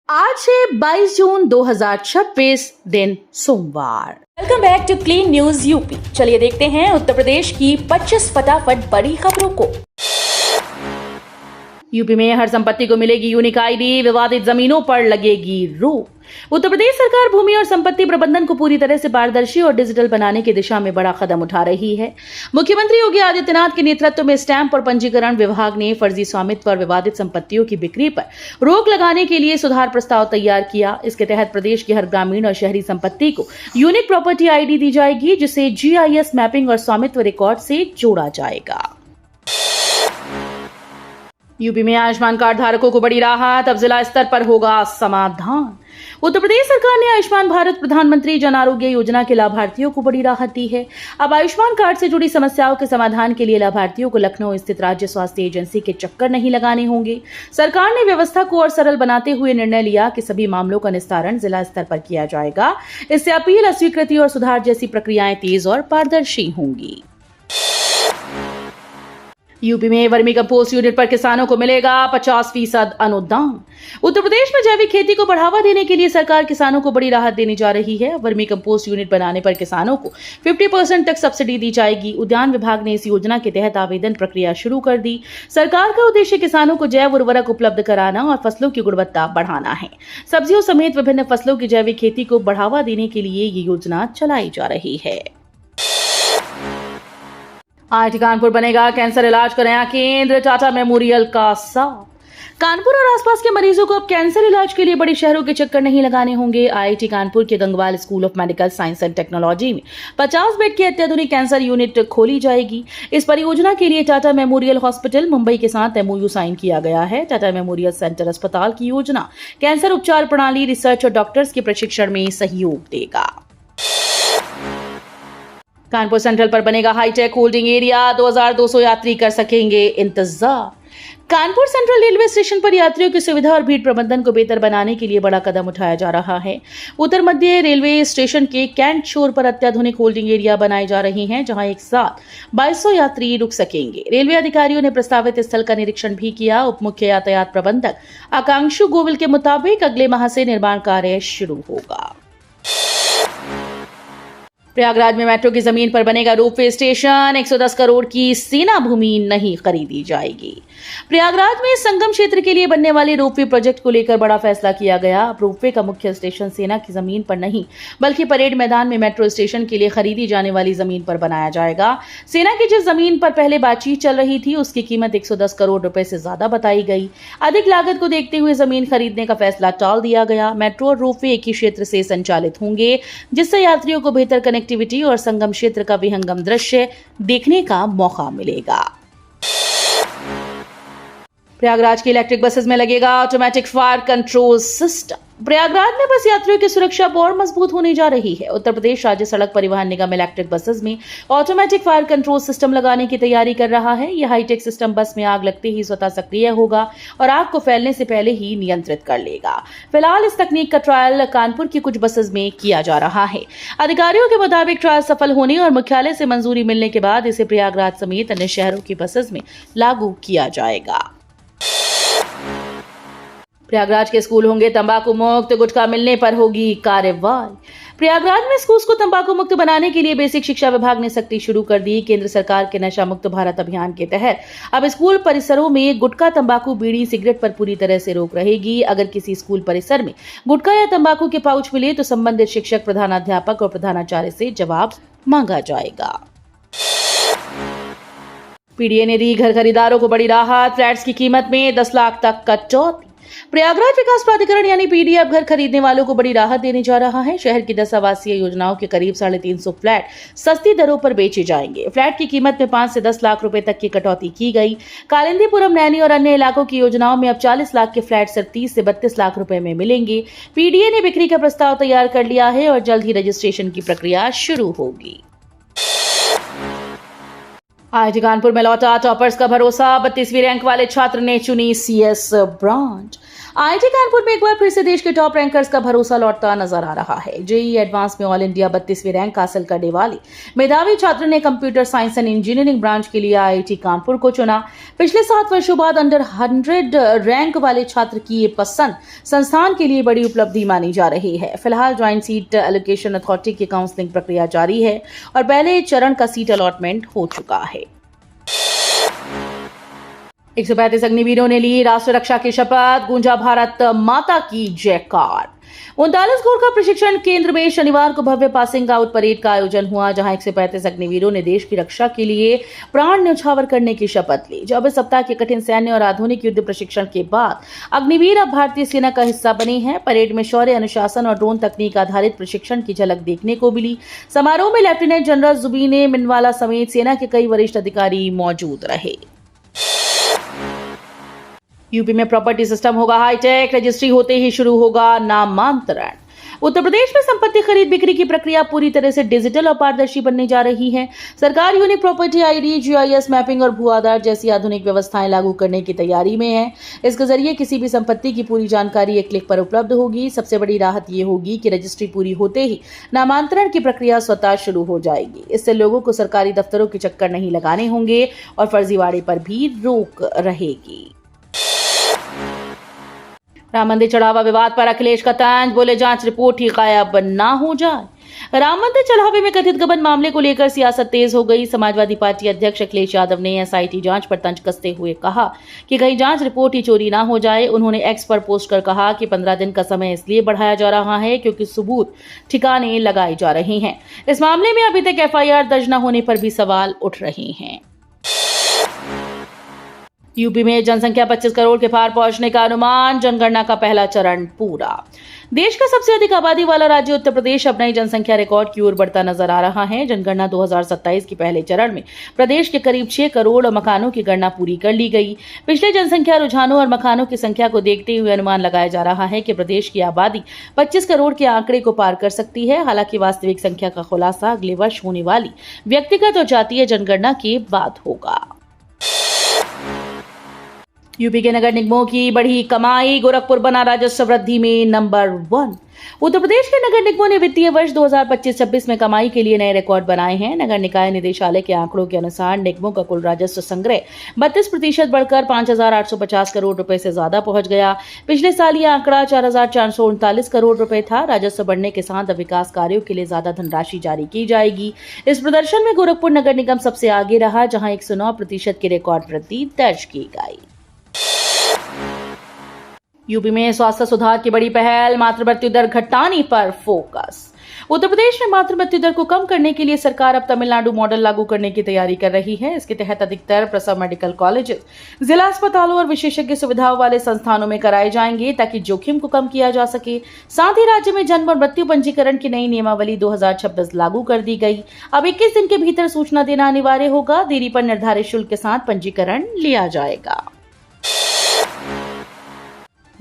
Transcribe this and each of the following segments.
आज है 22 जून 2026 दिन सोमवार। Welcome back to clean news UP. चलिए देखते हैं उत्तर प्रदेश की 25 फटाफट बड़ी खबरों को। यूपी में हर संपत्ति को मिलेगी यूनिक आईडी, विवादित जमीनों पर लगेगी रोक। उत्तर प्रदेश सरकार भूमि और संपत्ति प्रबंधन को पूरी तरह से पारदर्शी और डिजिटल बनाने की दिशा में बड़ा कदम उठा रही है। मुख्यमंत्री योगी आदित्यनाथ के नेतृत्व में स्टैंप और पंजीकरण विभाग ने फर्जी स्वामित्व और विवादित संपत्तियों की बिक्री पर रोक लगाने के लिए सुधार प्रस्ताव तैयार किया। इसके तहत प्रदेश की हर ग्रामीण और शहरी संपत्ति को यूनिक प्रॉपर्टी आईडी दी जाएगी, जिसे जीआईएस मैपिंग और स्वामित्व रिकॉर्ड से जोड़ा जाएगा। यूपी में आयुष्मान कार्ड धारकों को बड़ी राहत, अब जिला स्तर पर होगा समाधान। उत्तर प्रदेश सरकार ने आयुष्मान भारत प्रधानमंत्री जन आरोग्य योजना के लाभार्थियों को बड़ी राहत दी है। अब आयुष्मान कार्ड से जुड़ी समस्याओं के समाधान के लिए लाभार्थियों को लखनऊ स्थित राज्य स्वास्थ्य एजेंसी के चक्कर नहीं लगाने होंगे। सरकार ने व्यवस्था को और सरल बनाते हुए निर्णय लिया कि सभी मामलों का निस्तारण जिला स्तर पर किया जाएगा। इससे अपील, अस्वीकृति और सुधार जैसी प्रक्रियाएं तेज और पारदर्शी होंगी। यूपी में वर्मी कंपोस्ट यूनिट पर किसानों को मिलेगा 50% अनुदान। उत्तर प्रदेश में जैविक खेती को बढ़ावा देने के लिए सरकार किसानों को बड़ी राहत देने जा रही है। वर्मी कंपोस्ट यूनिट बनाने पर किसानों को 50% तक सब्सिडी दी जाएगी। उद्यान विभाग ने इस योजना के तहत आवेदन प्रक्रिया शुरू कर दी। सरकार का उद्देश्य किसानों को जैव उर्वरक उपलब्ध कराना और फसलों की गुणवत्ता बढ़ाना है। सब्जियों समेत विभिन्न फसलों की जैविक खेती को बढ़ावा देने के लिए ये योजना चलाई जा रही है। IIT कानपुर बनेगा कैंसर इलाज का नया केंद्र, टाटा मेमोरियल का साथ। कानपुर और आसपास के मरीजों को अब कैंसर इलाज के लिए बड़े शहरों के चक्कर नहीं लगाने होंगे। IIT कानपुर के Gangwal school of medical science and technology में 50 बेड की अत्याधुनिक कैंसर यूनिट खोली जाएगी। इस परियोजना के लिए टाटा मेमोरियल हॉस्पिटल मुंबई के साथ MOU साइन किया गया है। टाटा मेमोरियल सेंटर अस्पताल की योजना कैंसर उपचार प्रणाली, रिसर्च और डॉक्टर्स के प्रशिक्षण में सहयोग देगा। कानपुर सेंट्रल पर बनेगा हाईटेक होल्डिंग एरिया, 2200 यात्री कर सकेंगे इंतजार। कानपुर सेंट्रल रेलवे स्टेशन पर यात्रियों की सुविधा और भीड़ प्रबंधन को बेहतर बनाने के लिए बड़ा कदम उठाया जा रहा है। उत्तर मध्य रेलवे स्टेशन के कैंट शोर पर अत्याधुनिक होल्डिंग एरिया बनाए जा रहे हैं, जहां एक साथ 2200 यात्री रुक सकेंगे। रेलवे अधिकारियों ने प्रस्तावित स्थल का निरीक्षण भी किया। उप मुख्य यातायात प्रबंधक आकांक्षु गोविल के मुताबिक अगले माह से निर्माण कार्य शुरू होगा। प्रयागराज में मेट्रो की जमीन पर बनेगा रोपवे स्टेशन, 110 करोड़ की सेना भूमि नहीं खरीदी जाएगी। प्रयागराज में संगम क्षेत्र के लिए बनने वाले रोपवे प्रोजेक्ट को लेकर बड़ा फैसला किया गया। अब रोपवे का मुख्य स्टेशन सेना की जमीन पर नहीं, बल्कि परेड मैदान में मेट्रो स्टेशन के लिए खरीदी जाने वाली जमीन पर बनाया जाएगा। सेना की जिस जमीन पर पहले बातचीत चल रही थी, उसकी कीमत 110 करोड़ रुपए से ज्यादा बताई गई। अधिक लागत को देखते हुए जमीन खरीदने का फैसला टाल दिया गया। मेट्रो और रोपवे एक ही क्षेत्र से संचालित होंगे, जिससे यात्रियों को बेहतर कनेक्टिविटी और संगम क्षेत्र का विहंगम दृश्य देखने का मौका मिलेगा। प्रयागराज की इलेक्ट्रिक बसेस में लगेगा automatic fire control system. Prayagraj में बस यात्रियों की सुरक्षा और मजबूत होने जा रही है। उत्तर प्रदेश राज्य सड़क परिवहन निगम इलेक्ट्रिक बसेस में ऑटोमेटिक फायर कंट्रोल सिस्टम लगाने की तैयारी कर रहा है। यह हाईटेक सिस्टम बस में आग लगते ही स्वतः सक्रिय होगा और आग को फैलने से पहले ही नियंत्रित कर लेगा। फिलहाल इस तकनीक का ट्रायल कानपुर की कुछ बसेस में किया जा रहा है। अधिकारियों के मुताबिक ट्रायल सफल होने और मुख्यालय से मंजूरी मिलने के बाद इसे प्रयागराज समेत अन्य शहरों की बसेस में लागू किया जाएगा। प्रयागराज के स्कूल होंगे तंबाकू मुक्त, गुटखा मिलने पर होगी कार्रवाई। प्रयागराज में स्कूल्स को तंबाकू मुक्त बनाने के लिए बेसिक शिक्षा विभाग ने सख्ती शुरू कर दी। केंद्र सरकार के नशा मुक्त भारत अभियान के तहत अब स्कूल परिसरों में गुटखा, तंबाकू, बीड़ी, सिगरेट पर पूरी तरह से रोक रहेगी। अगर किसी स्कूल परिसर में गुटखा या तंबाकू के पाउच मिले तो संबंधित शिक्षक, प्रधानाध्यापक और प्रधानाचार्य से जवाब मांगा जाएगा। पीडीए ने दी घर खरीदारों को बड़ी राहत, फ्लैट्स की कीमत में 10 लाख तक कटौती। प्रयागराज विकास प्राधिकरण यानी पीडीए अब घर खरीदने वालों को बड़ी राहत देने जा रहा है। शहर की 10 आवासीय योजनाओं के करीब 350 फ्लैट सस्ती दरों पर बेचे जाएंगे। फ्लैट की कीमत में 5 से 10 लाख रुपए तक की कटौती की गई। कालिंदीपुरम, नैनी और अन्य इलाकों की योजनाओं में अब 40 लाख के फ्लैट सिर्फ 30 से 32 लाख रुपए में मिलेंगे। पीडीए ने बिक्री का प्रस्ताव तैयार कर लिया है और जल्द ही रजिस्ट्रेशन की प्रक्रिया शुरू होगी। IIT कानपुर में लौटा टॉपर्स का भरोसा, 32वीं रैंक वाले छात्र ने चुनी CS ब्रांच। आईआईटी कानपुर में एक बार फिर से देश के टॉप रैंकर्स का भरोसा लौटता नजर आ रहा है। जेईई एडवांस में ऑल इंडिया 32वीं रैंक हासिल करने वाले मेधावी छात्र ने computer science and engineering branch के लिए आईआईटी कानपुर को चुना। पिछले 7 वर्षों बाद अंडर 100 रैंक वाले छात्र की ये पसंद संस्थान के लिए बड़ी उपलब्धि मानी जा रही है। फिलहाल ज्वाइंट सीट एलोकेशन अथॉरिटी की काउंसलिंग प्रक्रिया जारी है और पहले चरण का सीट अलॉटमेंट हो चुका है। 135 अग्निवीरों ने ली राष्ट्र रक्षा की शपथ, गूंजा भारत माता की जयकार। 39 कोर का प्रशिक्षण केंद्र में शनिवार को भव्य पासिंग आउट परेड का आयोजन हुआ, जहां 135 अग्निवीरों ने देश की रक्षा के लिए प्राण न्यौछावर करने की शपथ ली। 24 सप्ताह के कठिन सैन्य और आधुनिक युद्ध प्रशिक्षण के बाद अग्निवीर अब भारतीय सेना का हिस्सा बने हैं। परेड में शौर्य, अनुशासन और ड्रोन तकनीक आधारित प्रशिक्षण की झलक देखने को मिली। समारोह में लेफ्टिनेंट जनरल जुबीन मिनवाला समेत सेना के कई वरिष्ठ अधिकारी मौजूद रहे। यूपी में प्रॉपर्टी सिस्टम होगा हाईटेक, रजिस्ट्री होते ही शुरू होगा नामांतरण। उत्तर प्रदेश में संपत्ति खरीद बिक्री की प्रक्रिया पूरी तरह से डिजिटल और पारदर्शी बनने जा रही है। सरकार unique property ID, GIS mapping और भू आधार जैसी आधुनिक व्यवस्थाएं लागू करने की तैयारी में है। इसके जरिए किसी भी संपत्ति की पूरी जानकारी एक क्लिक पर उपलब्ध होगी। सबसे बड़ी राहत ये होगी कि रजिस्ट्री पूरी होते ही नामांतरण की प्रक्रिया स्वतः शुरू हो जाएगी। इससे लोगों को सरकारी दफ्तरों के चक्कर नहीं लगाने होंगे और फर्जीवाड़े पर भी रोक रहेगी। राम मंदिर चढ़ावा विवाद पर अखिलेश का तंज, बोले जांच रिपोर्ट ही गायब ना हो जाए। राम मंदिर चढ़ावे में कथित गबन मामले को लेकर सियासत तेज हो गई। समाजवादी पार्टी अध्यक्ष अखिलेश यादव ने एसआईटी जांच पर तंज कसते हुए कहा कि कहीं जांच रिपोर्ट ही चोरी ना हो जाए। उन्होंने एक्स पर पोस्ट कर कहा कि 15 दिन का समय इसलिए बढ़ाया जा रहा है क्योंकि सबूत ठिकाने लगाए जा रहे हैं। इस मामले में अभी तक एफआईआर दर्ज न होने पर भी सवाल उठ रहे हैं। यूपी में जनसंख्या 25 करोड़ के पार पहुंचने का अनुमान, जनगणना का पहला चरण पूरा। देश का सबसे अधिक आबादी वाला राज्य उत्तर प्रदेश अब नई जनसंख्या रिकॉर्ड की ओर बढ़ता नजर आ रहा है। जनगणना 2027 के पहले चरण में प्रदेश के करीब 6 करोड़ मकानों की गणना पूरी कर ली गई। पिछले जनसंख्या रुझानों और मकानों की संख्या को देखते हुए अनुमान लगाया जा रहा है कि प्रदेश की आबादी 25 करोड़ के आंकड़े को पार कर सकती है। हालांकि वास्तविक संख्या का खुलासा अगले वर्ष होने वाली व्यक्तिगत और जातीय जनगणना के बाद होगा। यूपी के नगर निगमों की बढ़ी कमाई, गोरखपुर बना राजस्व वृद्धि में नंबर 1। उत्तर प्रदेश के नगर निगमों ने वित्तीय वर्ष 2025-26 में कमाई के लिए नए रिकॉर्ड बनाए हैं। नगर निकाय निदेशालय के आंकड़ों के अनुसार निगमों का कुल राजस्व संग्रह 32% बढ़कर 5,850 करोड़ रुपए से ज्यादा पहुंच गया। पिछले साल यह आंकड़ा 4,439 करोड़ रुपए था। राजस्व बढ़ने के साथ अब विकास कार्यों के लिए ज्यादा धनराशि जारी की जाएगी। इस प्रदर्शन में गोरखपुर नगर निगम सबसे आगे रहा, जहां 109% की रिकॉर्ड वृद्धि दर्ज की गई। यूपी में स्वास्थ्य सुधार की बड़ी पहल, मातृ मृत्यु दर घटाने पर फोकस। उत्तर प्रदेश में मातृ मृत्यु दर को कम करने के लिए सरकार अब तमिलनाडु मॉडल लागू करने की तैयारी कर रही है। इसके तहत अधिकतर प्रसव मेडिकल कॉलेजेस, जिला अस्पतालों और विशेषज्ञ सुविधाओं वाले संस्थानों में कराए जाएंगे ताकि जोखिम को कम किया जा सके। साथ ही राज्य में जन्म और मृत्यु पंजीकरण की नई नियमावली 2026 लागू कर दी गई। अब 21 दिन के भीतर सूचना देना अनिवार्य होगा। देरी पर निर्धारित शुल्क के साथ पंजीकरण लिया जाएगा।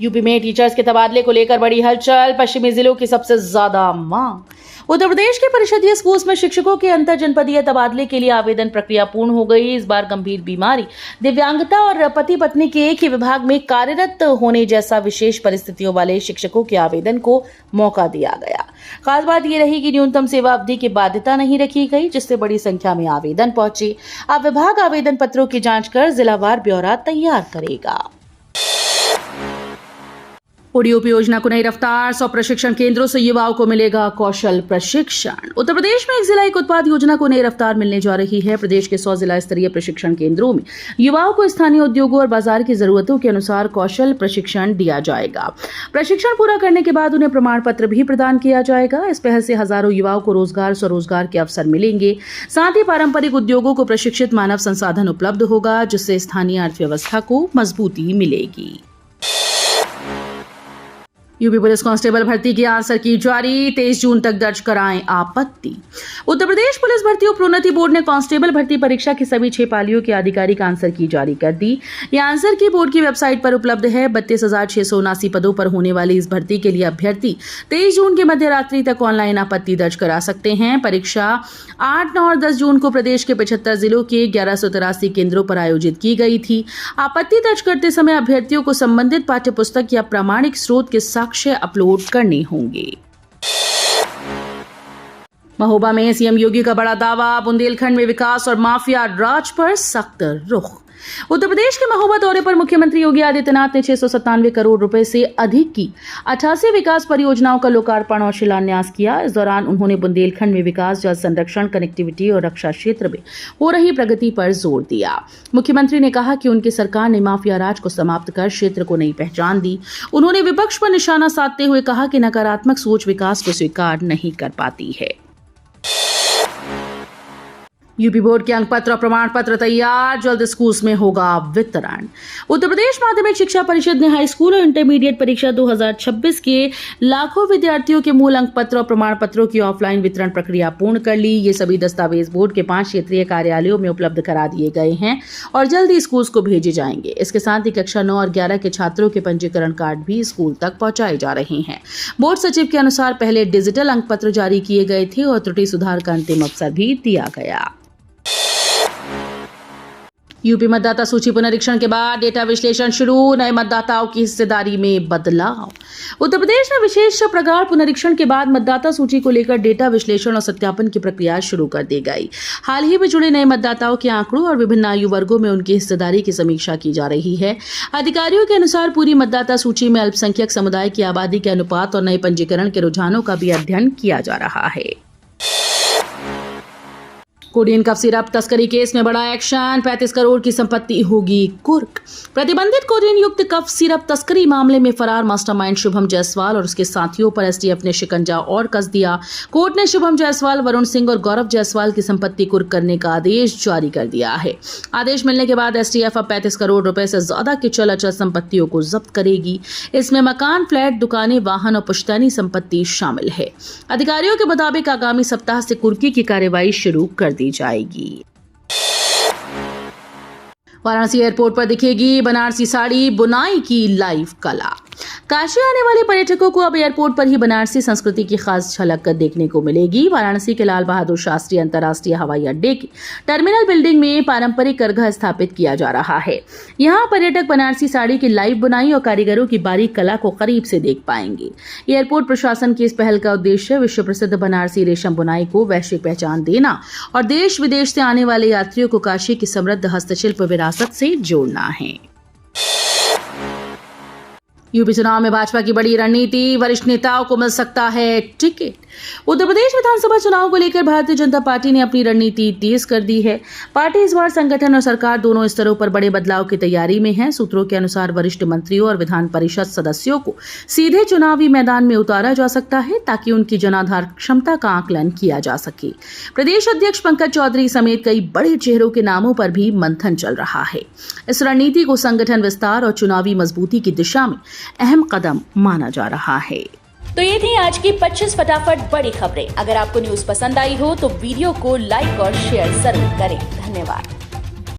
यूपी में टीचर्स के तबादले को लेकर बड़ी हलचल, पश्चिमी जिलों की सबसे ज्यादा मांग। उत्तर प्रदेश के परिषदीय स्कूल्स में शिक्षकों के अंतर जनपदीय तबादले के लिए आवेदन प्रक्रिया पूर्ण हो गई। इस बार गंभीर बीमारी, दिव्यांगता और पति पत्नी के एक ही विभाग में कार्यरत होने जैसा विशेष परिस्थितियों वाले शिक्षकों के आवेदन को मौका दिया गया। खास बात यह रही कि न्यूनतम सेवा अवधि की बाध्यता नहीं रखी गई, जिससे बड़ी संख्या में आवेदन पहुंचे। अब विभाग आवेदन पत्रों की जांच कर जिलावार ब्यौरा तैयार करेगा। ओडीओपी योजना को नई रफ्तार, 100 प्रशिक्षण केंद्रों से युवाओं को मिलेगा कौशल प्रशिक्षण। उत्तर प्रदेश में एक जिला एक उत्पाद योजना को नई रफ्तार मिलने जा रही है। प्रदेश के 100 जिला स्तरीय प्रशिक्षण केंद्रों में युवाओं को स्थानीय उद्योगों और बाजार की जरूरतों के अनुसार कौशल प्रशिक्षण दिया जाएगा। प्रशिक्षण पूरा करने के बाद उन्हें प्रमाण पत्र भी प्रदान किया जाएगा। इस पहल से हजारों युवाओं को रोजगार, स्वरोजगार के अवसर मिलेंगे। साथ ही पारंपरिक उद्योगों को प्रशिक्षित मानव संसाधन उपलब्ध होगा, जिससे स्थानीय अर्थव्यवस्था को मजबूती मिलेगी। यूपी पुलिस कांस्टेबल भर्ती की आंसर की जारी, 23 जून तक दर्ज कराएं आपत्ति। उत्तर प्रदेश पुलिस भर्ती और प्रोन्नति बोर्ड ने कांस्टेबल भर्ती परीक्षा की सभी 6 पालियों की आधिकारिक आंसर की जारी कर दी। यह आंसर की बोर्ड की वेबसाइट पर उपलब्ध है। 32,679 पदों पर होने वाली इस भर्ती के लिए अभ्यर्थी 23 जून की मध्य रात्रि तक ऑनलाइन आपत्ति दर्ज करा सकते हैं। परीक्षा 8, 9 और 10 जून को प्रदेश के 75 जिलों के 1183 केंद्रों पर आयोजित की गई थी। आपत्ति दर्ज करते समय अभ्यर्थियों को संबंधित पाठ्य पुस्तक या प्रामाणिक स्रोत के साक्ष्य अपलोड करने होंगे। महोबा में सीएम योगी का बड़ा दावा, बुंदेलखंड में विकास और माफिया राज पर सख्त रुख। उत्तर प्रदेश के महोबा दौरे पर मुख्यमंत्री योगी आदित्यनाथ ने 697 करोड़ रुपए से अधिक की 88 विकास परियोजनाओं का लोकार्पण और शिलान्यास किया। इस दौरान उन्होंने बुंदेलखंड में विकास, जल संरक्षण, कनेक्टिविटी और रक्षा क्षेत्र में हो रही प्रगति पर जोर दिया। मुख्यमंत्री ने कहा कि उनकी सरकार ने माफिया राज को समाप्त कर क्षेत्र को नई पहचान दी। उन्होंने विपक्ष पर निशाना साधते हुए कहा कि नकारात्मक सोच विकास को स्वीकार नहीं कर पाती है। यूपी बोर्ड के अंक पत्र और प्रमाण पत्र तैयार, जल्द स्कूल्स में होगा वितरण। उत्तर प्रदेश माध्यमिक शिक्षा परिषद ने हाई स्कूल और इंटरमीडिएट परीक्षा 2026 के लाखों विद्यार्थियों के मूल अंक पत्र और प्रमाण पत्रों की ऑफलाइन वितरण प्रक्रिया पूर्ण कर ली। ये सभी दस्तावेज बोर्ड के 5 क्षेत्रीय कार्यालयों में उपलब्ध करा दिए गए हैं और जल्द ही स्कूल्स को भेजे जाएंगे। इसके साथ ही कक्षा 9 और 11 के छात्रों के पंजीकरण कार्ड भी स्कूल तक पहुंचाए जा रहे हैं। बोर्ड सचिव के अनुसार पहले डिजिटल अंक पत्र जारी किए गए थे और त्रुटि सुधार का अंतिम अवसर भी दिया गया। यूपी मतदाता सूची पुनरीक्षण के बाद डेटा विश्लेषण शुरू, नए मतदाताओं की हिस्सेदारी में बदलाव। उत्तर प्रदेश में विशेष प्रगाढ़ पुनरीक्षण के बाद मतदाता सूची को लेकर डेटा विश्लेषण और सत्यापन की प्रक्रिया शुरू कर दी गई। हाल ही में जुड़े नए मतदाताओं के आंकड़ों और विभिन्न आयु वर्गों में उनकी हिस्सेदारी की समीक्षा की जा रही है। अधिकारियों के अनुसार पूरी मतदाता सूची में अल्पसंख्यक समुदाय की आबादी के अनुपात और नए पंजीकरण के रुझानों का भी अध्ययन किया जा रहा है। कोडियन कफ सिरप तस्करी केस में बड़ा एक्शन, 35 करोड़ की संपत्ति होगी कुर्क। प्रतिबंधित कोडियन युक्त कफ सिरप तस्करी मामले में फरार मास्टरमाइंड शुभम जायसवाल और उसके साथियों पर एसटीएफ ने शिकंजा और कस दिया। कोर्ट ने शुभम जायसवाल, वरुण सिंह और गौरव जायसवाल की संपत्ति कुर्क करने का आदेश जारी कर दिया है। आदेश मिलने के बाद एसटीएफ अब 35 करोड़ रुपए से ज्यादा की चल अचल संपत्तियों को जब्त करेगी। इसमें मकान, फ्लैट, दुकानें, वाहन और पुश्तैनी संपत्ति शामिल है। अधिकारियों के मुताबिक आगामी सप्ताह से कुर्की की कार्रवाई शुरू कर दी जाएगी। वाराणसी एयरपोर्ट पर दिखेगी बनारसी साड़ी बुनाई की लाइव कला। काशी आने वाले पर्यटकों को अब एयरपोर्ट पर ही बनारसी संस्कृति की खास झलक देखने को मिलेगी। वाराणसी के लाल बहादुर शास्त्री अंतर्राष्ट्रीय हवाई अड्डे की टर्मिनल बिल्डिंग में पारंपरिक करघा स्थापित किया जा रहा है। यहाँ पर्यटक बनारसी साड़ी की लाइव बुनाई और कारीगरों की बारीक कला को करीब से देख पाएंगे। एयरपोर्ट प्रशासन की इस पहल का उद्देश्य विश्व प्रसिद्ध बनारसी रेशम बुनाई को वैश्विक पहचान देना और देश विदेश से आने वाले यात्रियों को काशी की समृद्ध हस्तशिल्प विरासत से जोड़ना है। यूपी चुनाव में भाजपा की बड़ी रणनीति, वरिष्ठ नेताओं को मिल सकता है टिकट। उत्तर प्रदेश विधानसभा चुनाव को लेकर भारतीय जनता पार्टी ने अपनी रणनीति तेज कर दी है। पार्टी इस बार संगठन और सरकार दोनों स्तरों पर बड़े बदलाव की तैयारी में है। सूत्रों के अनुसार वरिष्ठ मंत्रियों और विधान परिषद सदस्यों को सीधे चुनावी मैदान में उतारा जा सकता है ताकि उनकी जनाधार क्षमता का आकलन किया जा सके। प्रदेश अध्यक्ष पंकज चौधरी समेत कई बड़े चेहरों के नामों पर भी मंथन चल रहा है। इस रणनीति को संगठन विस्तार और चुनावी मजबूती की दिशा में अहम कदम माना जा रहा है। तो ये थी आज की 25 फटाफट बड़ी खबरें। अगर आपको न्यूज पसंद आई हो तो वीडियो को लाइक और शेयर जरूर करें। धन्यवाद।